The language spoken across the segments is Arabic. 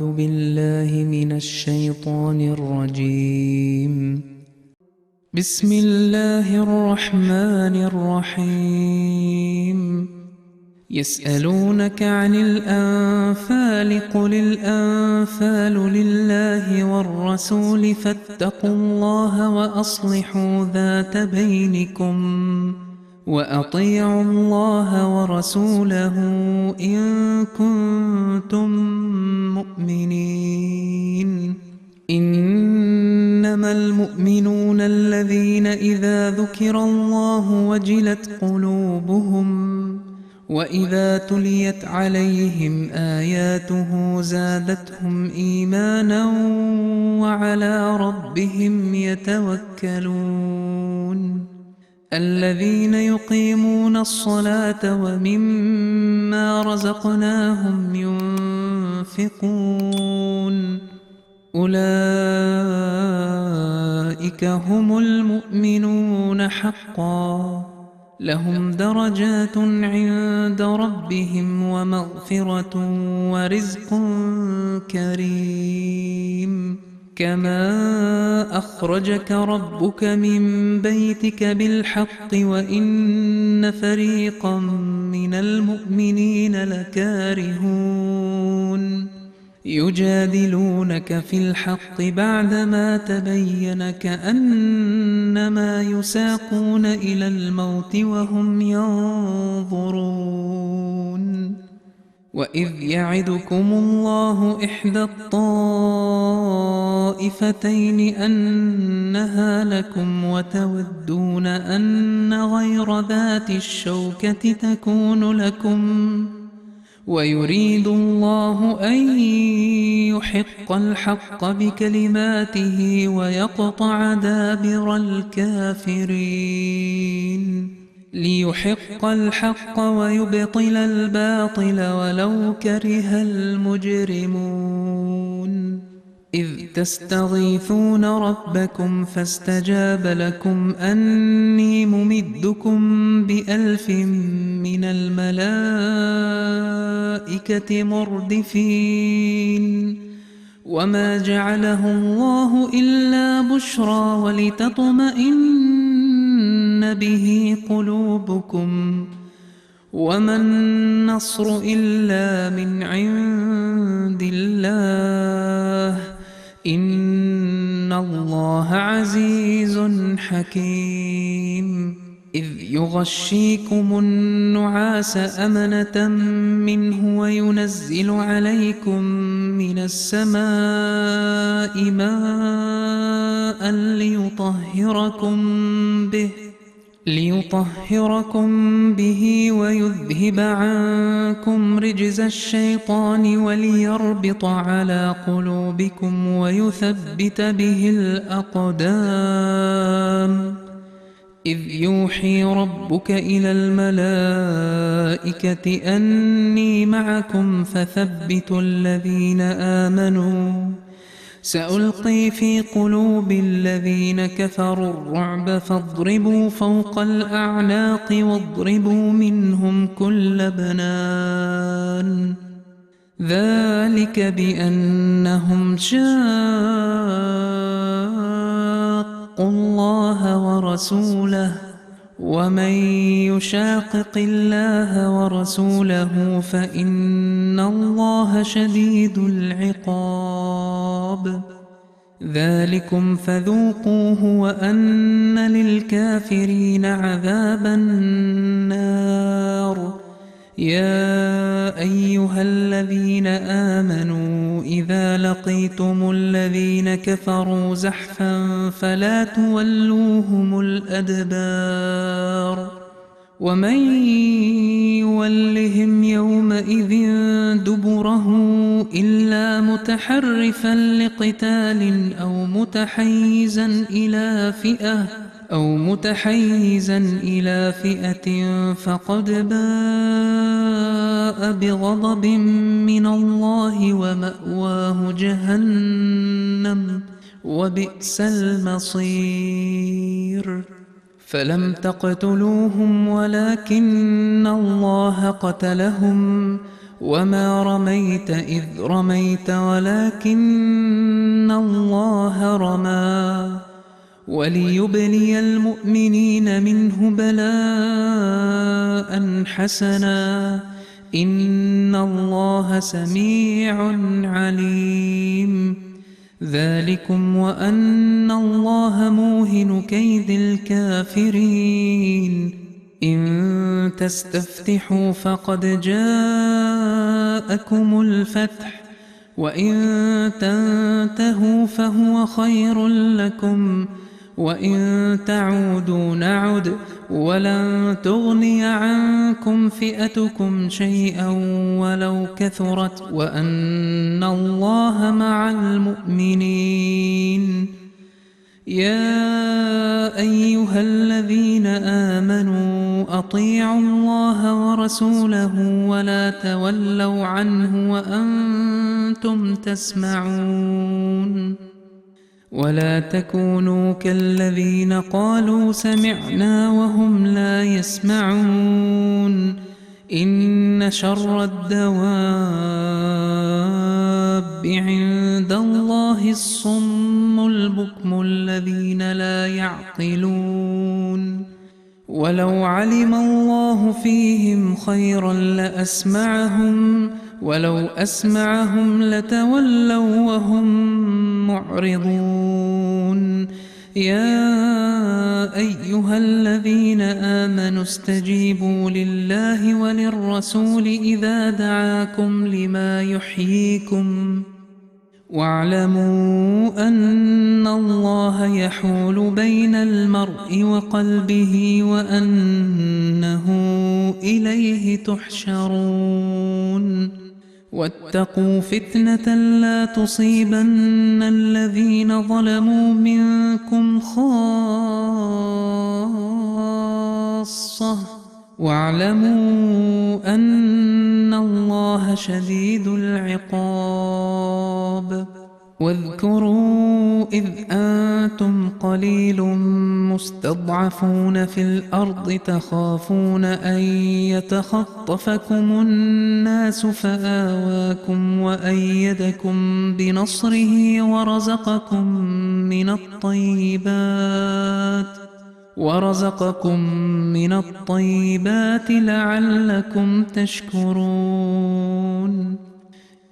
أعوذ بالله من الشيطان الرجيم. بسم الله الرحمن الرحيم. يسألونك عن الأنفال قل الأنفال لله والرسول فاتقوا الله وأصلحوا ذات بينكم وأطيعوا الله ورسوله إن كنتم مؤمنين. إنما المؤمنون الذين إذا ذكر الله وجلت قلوبهم وإذا تليت عليهم آياته زادتهم إيمانا وعلى ربهم يتوكلون. الذين يقيمون الصلاة ومما رزقناهم ينفقون أولئك هم المؤمنون حقا لهم درجات عند ربهم ومغفرة ورزق كريم. كما أخرجك ربك من بيتك بالحق وإن فريقا من المؤمنين لكارهون يجادلونك في الحق بعدما تبين كأنما يساقون إلى الموت وهم ينظرون. وإذ يعدكم الله إحدى الطائفتين أنها لكم وتودون أن غير ذات الشوكة تكون لكم ويريد الله أن يحق الحق بكلماته ويقطع دابر الكافرين ليحق الحق ويبطل الباطل ولو كره المجرمون. إذ تستغيثون ربكم فاستجاب لكم أني ممدكم ب1000 من الملائكة مردفين. وما جعله الله إلا بشرى ولتطمئن به قلوبكم وما النصر إلا من عند الله إن الله عزيز حكيم. إذ يغشيكم النعاس أمنة منه وينزل عليكم من السماء ماء ليطهركم به ويذهب عنكم رجز الشيطان وليربط على قلوبكم ويثبت به الأقدام. إذ يوحي ربك إلى الملائكة أني معكم فثبتوا الذين آمنوا سألقي في قلوب الذين كفروا الرعب فاضربوا فوق الأعناق واضربوا منهم كل بنان. ذلك بأنهم شاقوا الله ورسوله ومن يشاقق الله ورسوله فإن الله شديد العقاب. ذلكم فذوقوه وأن للكافرين عذاب النار. يا أيها الذين آمنوا إذا لقيتم الذين كفروا زحفا فلا تولوهم الأدبار. ومن يولهم يومئذ دبره إلا متحرفا لقتال أو متحيزا إلى فئة فقد باء بغضب من الله ومأواه جهنم وبئس المصير. فلم تقتلوهم ولكن الله قتلهم وما رميت إذ رميت ولكن الله رمى وليبلي المؤمنين منه بلاء حسنا إن الله سميع عليم ذلكم وأن الله موهن كيد الكافرين إن تستفتحوا فقد جاءكم الفتح وإن تنتهوا فهو خير لكم وإن تعودوا نعد ولن تغني عنكم فئتكم شيئا ولو كثرت وأن الله مع المؤمنين يا أيها الذين آمنوا أطيعوا الله ورسوله ولا تولوا عنه وأنتم تسمعون ولا تكونوا كالذين قالوا سمعنا وهم لا يسمعون إن شر الدواب عند الله الصم البكم الذين لا يعقلون ولو علم الله فيهم خيرا لأسمعهم ولو أسمعهم لتولوا وهم معرضون يا أيها الذين آمنوا استجيبوا لله وللرسول إذا دعاكم لما يحييكم واعلموا أن الله يحول بين المرء وقلبه وأنه إليه تحشرون واتقوا فتنة لا تصيبن الذين ظلموا منكم خاصة واعلموا أن الله شديد العقاب واذكروا إذ أنتم قليل مستضعفون في الأرض تخافون أن يتخطفكم الناس فآواكم وأيدكم بنصره ورزقكم من الطيبات لعلكم تشكرون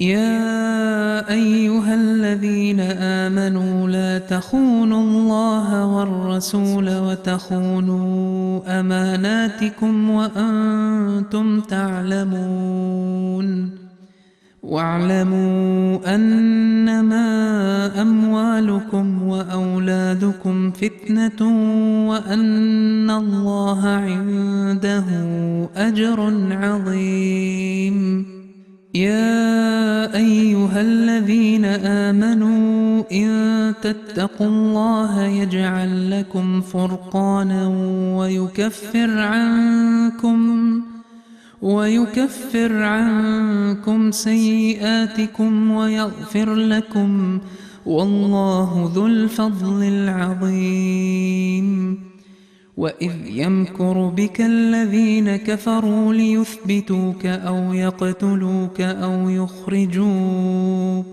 يا أيها الذين آمنوا لا تخونوا الله والرسول وتخونوا أماناتكم وأنتم تعلمون واعلموا أنما أموالكم وأولادكم فتنة وأن الله عنده أجر عظيم يا أيها الذين آمنوا إن تتقوا الله يجعل لكم فرقانا ويكفر عنكم سيئاتكم ويغفر لكم والله ذو الفضل العظيم وإذ يمكر بك الذين كفروا ليثبتوك أو يقتلوك أو يخرجوك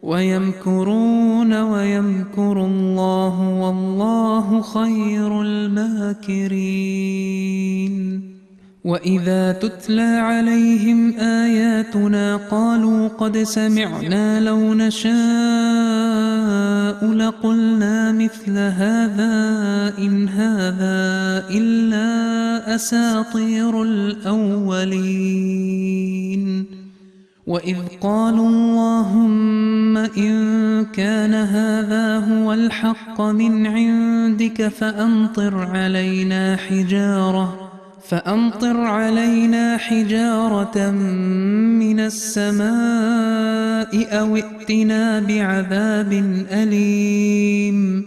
ويمكرون ويمكر الله والله خير الماكرين وإذا تتلى عليهم آياتنا قالوا قد سمعنا لو نشاء لقلنا مثل هذا إن هذا إلا أساطير الأولين وإذ قالوا اللهم إن كان هذا هو الحق من عندك فأمطر علينا حجارة من السماء أو ائتنا بعذاب أليم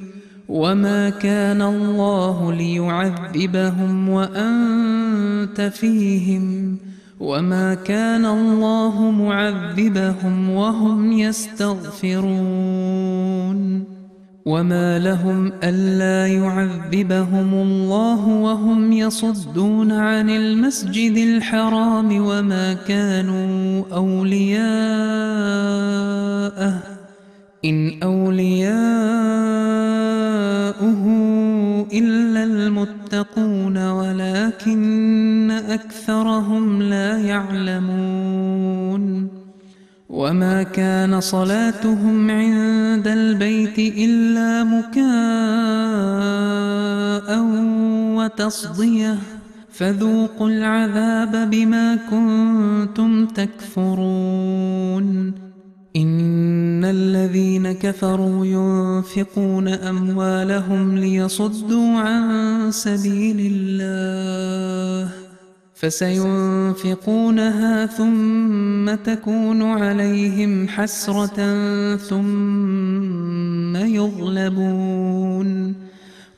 وما كان الله ليعذبهم وأنت فيهم وما كان الله معذبهم وهم يستغفرون وما لهم ألا يعذبهم الله وهم يصدون عن المسجد الحرام وما كانوا أولياءه إن أولياؤه إلا المتقون ولكن أكثرهم لا يعلمون وما كان صلاتهم عند البيت إلا مكاء وتصدية فذوقوا العذاب بما كنتم تكفرون إن الذين كفروا ينفقون أموالهم ليصدوا عن سبيل الله فسينفقونها ثم تكون عليهم حسرة ثم يغلبون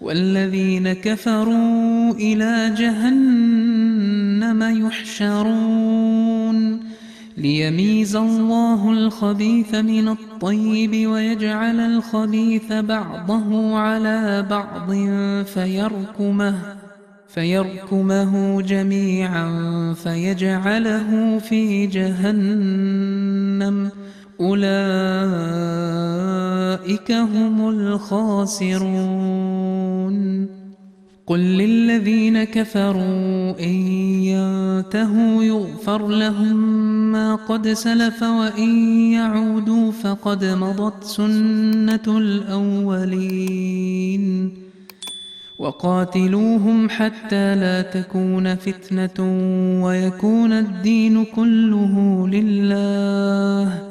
والذين كفروا إلى جهنم يحشرون ليميز الله الخبيث من الطيب ويجعل الخبيث بعضه على بعض فيركمه جميعا فيجعله في جهنم أولئك هم الخاسرون قل للذين كفروا إن ينتهوا يغفر لهم ما قد سلف وإن يعودوا فقد مضت سنة الأولين وقاتلوهم حتى لا تكون فتنة ويكون الدين كله لله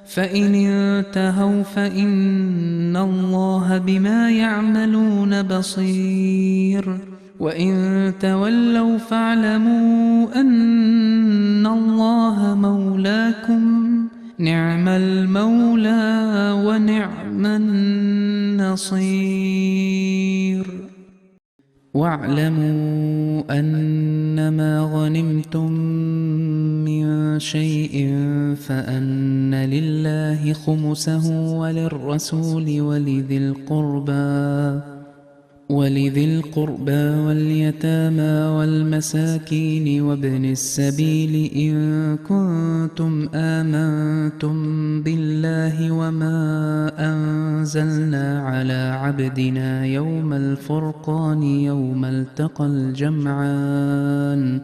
فإن انتهوا فإن الله بما يعملون بصير وإن تولوا فاعلموا أن الله مولاكم نعم المولى ونعم النصير واعلموا أنما غنمتم من شيء فأن لله خمسه وللرسول ولذي القربى واليتامى والمساكين وابن السبيل إن كنتم آمنتم بالله وما أنزلنا على عبدنا يوم الفرقان يوم التقى الجمعان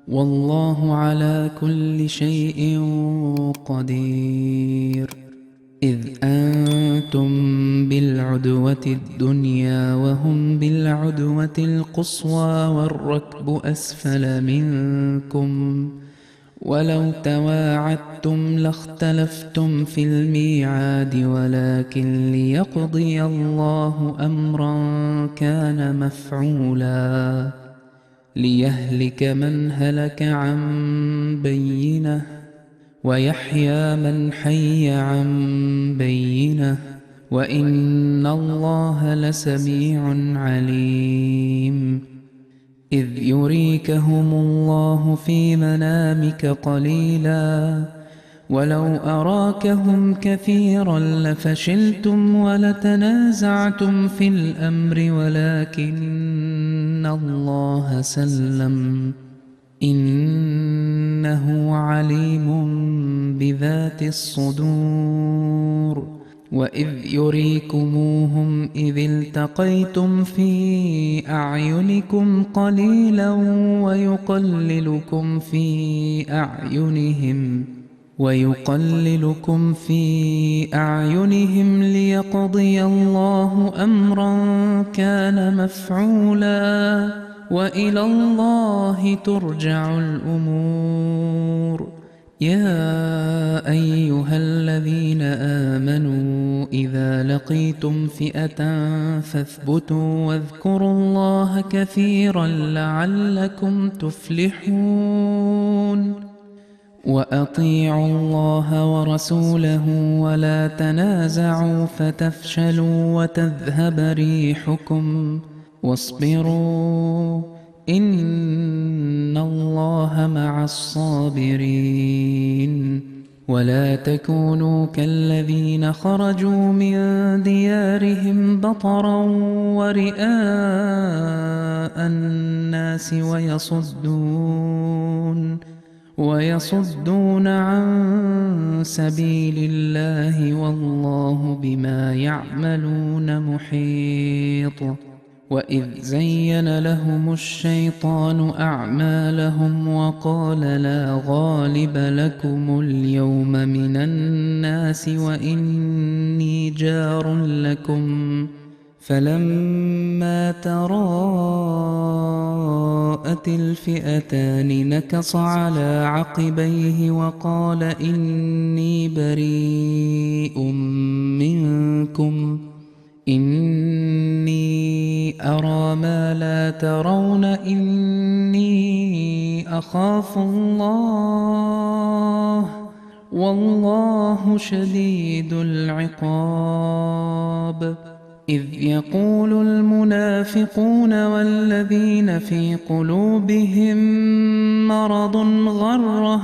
والله على كل شيء قدير إذ أنتم بالعدوة الدنيا وهم بالعدوة القصوى والركب أسفل منكم ولو تواعدتم لاختلفتم في الميعاد ولكن ليقضي الله أمرا كان مفعولا ليهلك من هلك عن بينه ويحيى من حي عن بينه وإن الله لسميع عليم إذ يريكهم الله في منامك قليلا ولو أراكهم كثيرا لفشلتم ولتنازعتم في الأمر ولكن الله سلم إنه عليم بذات الصدور وإذ يريكموهم إذ التقيتم في أعينكم قليلا ويقللكم في أعينهم ليقضي الله أمرا كان مفعولا وإلى الله ترجع الأمور يا أيها الذين آمنوا إذا لقيتم فئة فاثبتوا واذكروا الله كثيرا لعلكم تفلحون وأطيعوا الله ورسوله ولا تنازعوا فتفشلوا وتذهب ريحكم واصبروا إن الله مع الصابرين ولا تكونوا كالذين خرجوا من ديارهم بطرا ورئاء الناس ويصدون عن سبيل الله والله بما يعملون محيط. وإذ زين لهم الشيطان أعمالهم وقال لا غالب لكم اليوم من الناس وإني جار لكم فلما تراءت الفئتان نكص على عقبيه وقال إني بريء منكم إني أرى ما لا ترون إني أخاف الله والله شديد العقاب. إذ يقول المنافقون والذين في قلوبهم مرض غر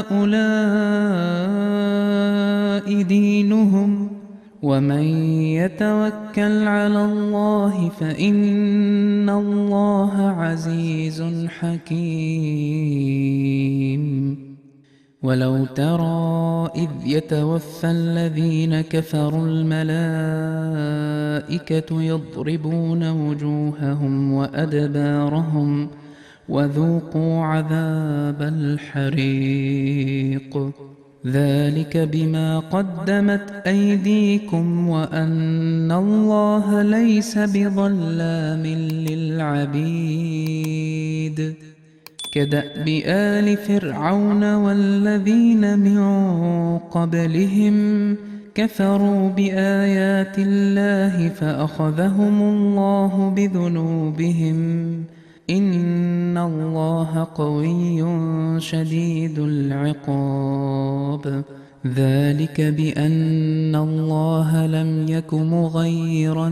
هؤلاء دينهم ومن يتوكل على الله فإن الله عزيز حكيم. ولو ترى إذ يتوفى الذين كفروا الملائكة يضربون وجوههم وأدبارهم وذوقوا عذاب الحريق ذلك بما قدمت أيديكم وأن الله ليس بظلام للعبيد. كدأب آل فرعون والذين من قبلهم كفروا بآيات الله فأخذهم الله بذنوبهم إن الله قوي شديد العقاب. ذلك بأن الله لم يك مغيرا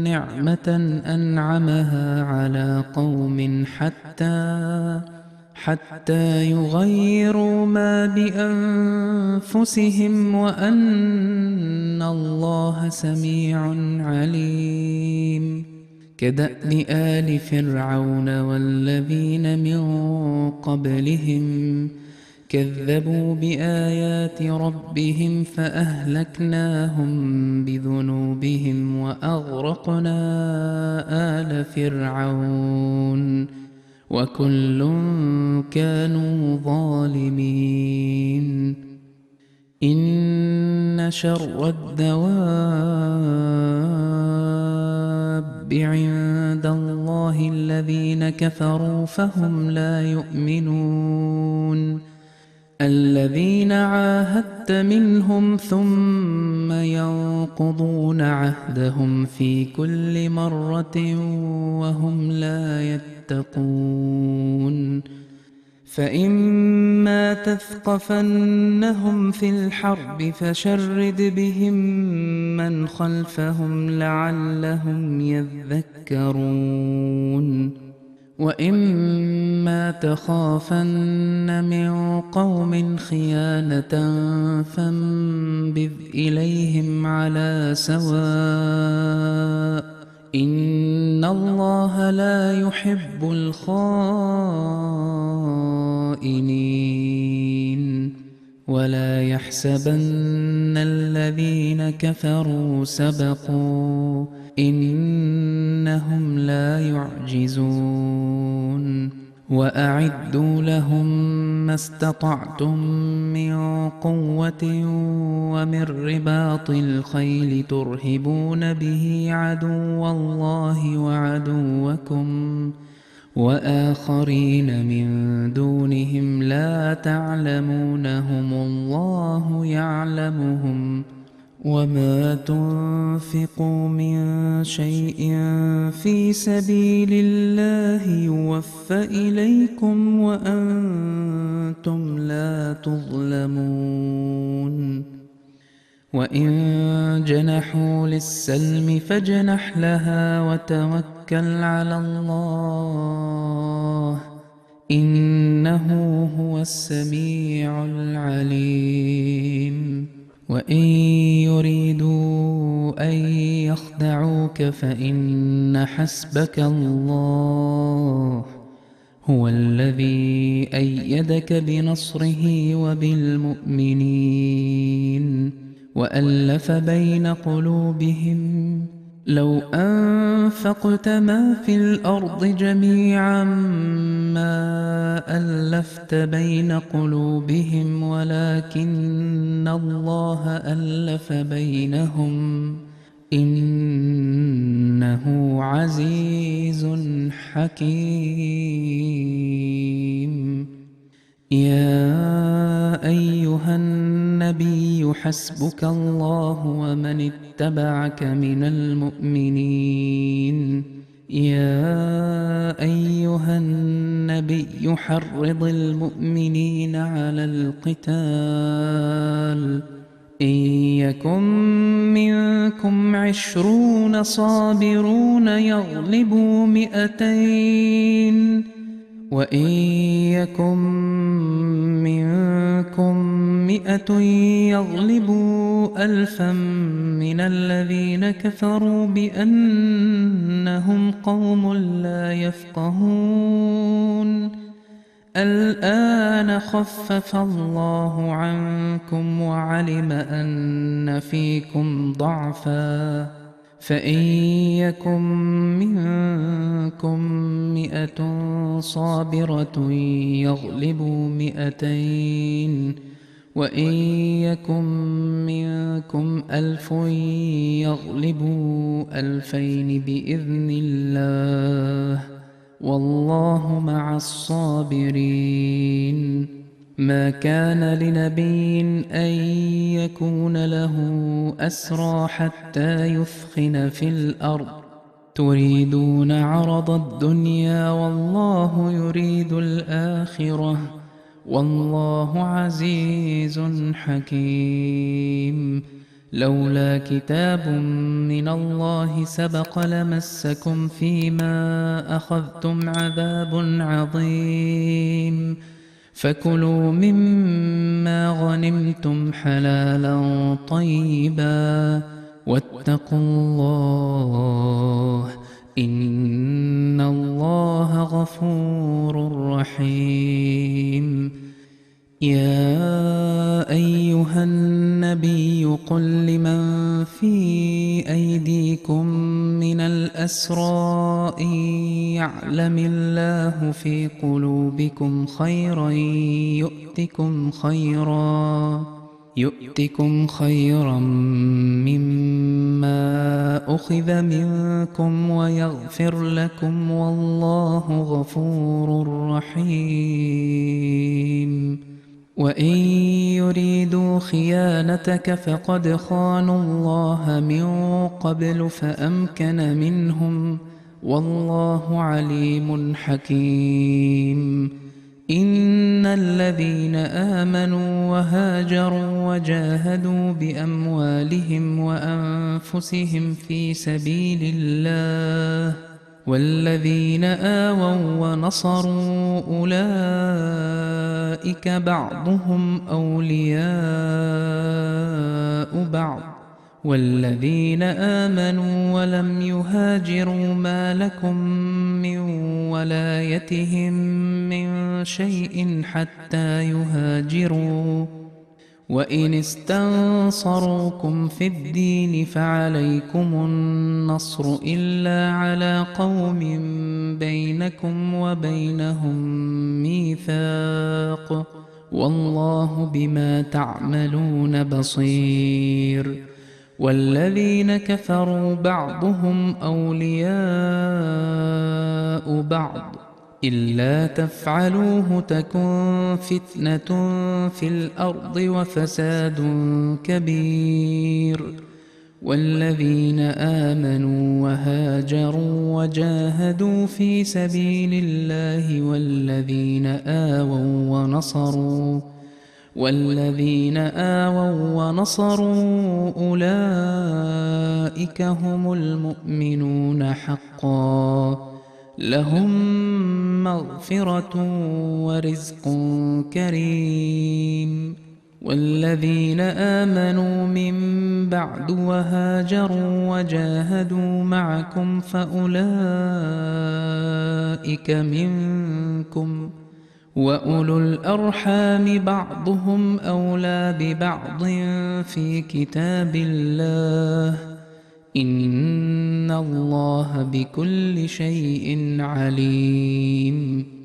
نعمة أنعمها على قوم حتى يغيروا ما بأنفسهم وأن الله سميع عليم. كدأب آل فرعون والذين من قبلهم كذبوا بآيات ربهم فأهلكناهم بذنوبهم وأغرقنا آل فرعون وكل كانوا ظالمين. إن شر الدواب عند الله الذين كفروا فهم لا يؤمنون. الذين عاهدت منهم ثم ينقضون عهدهم في كل مرة وهم لا يتقون. فإما تثقفنهم في الحرب فشرد بهم من خلفهم لعلهم يذكرون. وإما تخافن من قوم خيانة فانبذ إليهم على سواء إن الله لا يحب الخائنين. ولا يحسبن الذين كفروا سبقوا إنهم لا يعجزون. وأعدوا لهم ما استطعتم من قوة ومن رباط الخيل ترهبون به عدو الله وعدوكم وآخرين من دونهم لا تعلمونهم الله يعلمهم. وما تنفقوا من شيء في سبيل الله يوفى إليكم وأنتم لا تظلمون. وإن جنحوا للسلم فاجنح لها وتوكل على الله إنه هو السميع العليم. وإن يريدوا أن يخدعوك فإن حسبك الله هو الذي أيدك بنصره وبالمؤمنين وألف بين قلوبهم لو أنفقت ما في الأرض جميعا ما ألفت بين قلوبهم ولكن الله ألف بينهم إنه عزيز حكيم. يا أيها النبي حسبك الله ومن اتبعك من المؤمنين. يا أيها النبي حرض المؤمنين على القتال إن يكن منكم 20 صابرون يغلبوا 200 وإن يكن منكم 100 يغلبوا 1000 من الذين كفروا بأنهم قوم لا يفقهون. الآن خفف الله عنكم وعلم أن فيكم ضعفا فإن يكن منكم 100 صابرة يغلبوا 200 وإن يكن منكم 1000 يغلبوا 2000 بإذن الله والله مع الصابرين. ما كان لنبي أن يكون له أسرى حتى يثخن في الأرض تريدون عرض الدنيا والله يريد الآخرة والله عزيز حكيم. لولا كتاب من الله سبق لمسكم فيما أخذتم عذاب عظيم فكلوا مما غنمتم حلالا طيبا واتقوا الله إن الله غفور رحيم. يا أيها النبي قل لمن في أيديكم من الأسرى إن يعلم الله في قلوبكم خيرا يؤتكم خيرا مما أخذ منكم ويغفر لكم والله غفور رحيم. وإن يريدوا خيانتك فقد خانوا الله من قبل فأمكن منهم والله عليم حكيم. إن الذين آمنوا وهاجروا وجاهدوا بأموالهم وأنفسهم في سبيل الله والذين آووا ونصروا أولئك بعضهم أولياء بعض والذين آمنوا ولم يهاجروا ما لكم من ولايتهم من شيء حتى يهاجروا وإن استنصروكم في الدين فعليكم النصر إلا على قوم بينكم وبينهم ميثاق والله بما تعملون بصير. والذين كفروا بعضهم أولياء بعض إلا تفعلوه تكن فتنة في الأرض وفساد كبير. والذين آمنوا وهاجروا وجاهدوا في سبيل الله والذين آووا ونصروا أولئك هم المؤمنون حقا لهم مغفرة ورزق كريم. والذين آمنوا من بعد وهاجروا وجاهدوا معكم فأولئك منكم، وأولو الأرحام بعضهم أولى ببعض في كتاب الله، إن الله بكل شيء عليم.